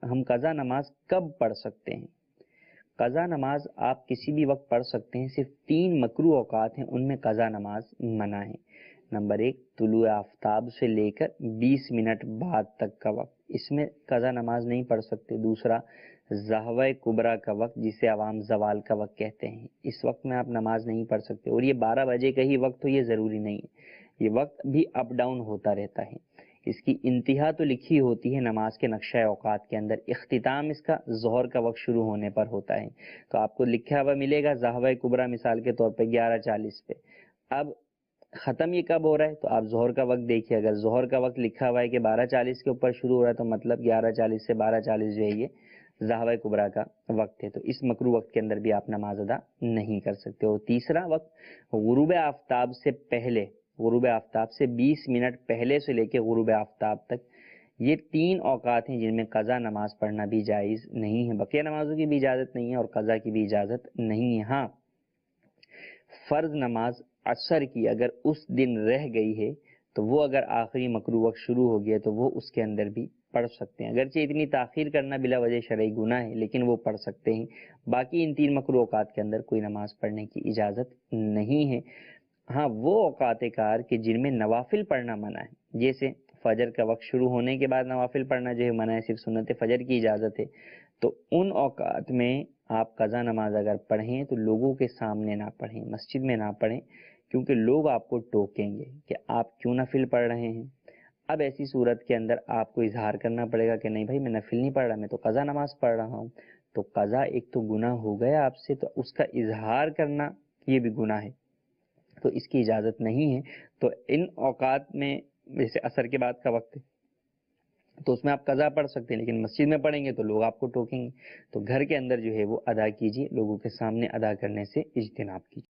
ہم قضا نماز کب پڑھ سکتے ہیں؟ قضا نماز آپ کسی بھی وقت پڑھ سکتے ہیں، صرف 3 مکروہ اوقات ہیں، ان میں قضا نماز منع ہے۔ نمبر 1، طلوع آفتاب سے لے کر 20 منٹ بعد تک کا وقت، اس میں قضا نماز نہیں پڑھ سکتے۔ دوسرا، ظہوہ کبریٰ کا وقت جسے عوام زوال کا وقت کہتے ہیں، اس وقت میں آپ نماز نہیں پڑھ سکتے، اور یہ 12 بجے کا ہی وقت ہو یہ ضروری نہیں ہے، یہ وقت بھی اپ ڈاؤن ہوتا رہتا ہے۔ اس کی انتہا تو لکھی ہوتی ہے نماز کے نقشہ اوقات کے اندر، اختتام اس کا ظہر کا وقت شروع ہونے پر ہوتا ہے۔ تو آپ کو لکھا ہوا ملے گا ظہوہ کبریٰ مثال کے طور پہ 11:40 پہ، اب ختم یہ کب ہو رہا ہے تو آپ ظہر کا وقت دیکھیے، اگر ظہر کا وقت لکھا ہوا ہے کہ 12:40 کے اوپر شروع ہو رہا ہے تو مطلب 11:40 سے 12:40 جو ہے یہ ظہوہ کبریٰ کا وقت ہے، تو اس مکروہ وقت کے اندر بھی آپ نماز ادا نہیں کر سکتے۔ اور تیسرا وقت غروب آفتاب سے پہلے، غروب آفتاب سے 20 منٹ پہلے سے لے کے غروب آفتاب تک، یہ 3 اوقات ہیں جن میں قضا نماز پڑھنا بھی جائز نہیں ہے، بقیہ نمازوں کی بھی اجازت نہیں ہے اور قضا کی بھی اجازت نہیں ہے۔ ہاں، فرض نماز عصر کی اگر اس دن رہ گئی ہے تو وہ اگر آخری مکروہ وقت شروع ہو گیا تو وہ اس کے اندر بھی پڑھ سکتے ہیں، اگرچہ اتنی تاخیر کرنا بلا وجہ شرعی گناہ ہے لیکن وہ پڑھ سکتے ہیں۔ باقی ان 3 مکروہ اوقات کے اندر کوئی نماز پڑھنے کی اجازت نہیں ہے۔ ہاں، وہ اوقات کار کہ جن میں نوافل پڑھنا منع ہے، جیسے فجر کا وقت شروع ہونے کے بعد نوافل پڑھنا جو ہے منع ہے، صرف سنت فجر کی اجازت ہے، تو ان اوقات میں آپ قضا نماز اگر پڑھیں تو لوگوں کے سامنے نہ پڑھیں، مسجد میں نہ پڑھیں، کیونکہ لوگ آپ کو ٹوکیں گے کہ آپ کیوں نفل پڑھ رہے ہیں۔ اب ایسی صورت کے اندر آپ کو اظہار کرنا پڑے گا کہ نہیں بھائی میں نفل نہیں پڑھ رہا، میں تو قضا نماز پڑھ رہا ہوں، تو قضا ایک تو گناہ ہو گیا آپ سے، تو اس کا اظہار کرنا یہ بھی گناہ ہے، تو اس کی اجازت نہیں ہے۔ تو ان اوقات میں جیسے عصر کے بعد کا وقت ہے تو اس میں آپ قضا پڑھ سکتے ہیں، لیکن مسجد میں پڑھیں گے تو لوگ آپ کو ٹوکیں گے، تو گھر کے اندر جو ہے وہ ادا کیجیے، لوگوں کے سامنے ادا کرنے سے اجتناب کیجیے۔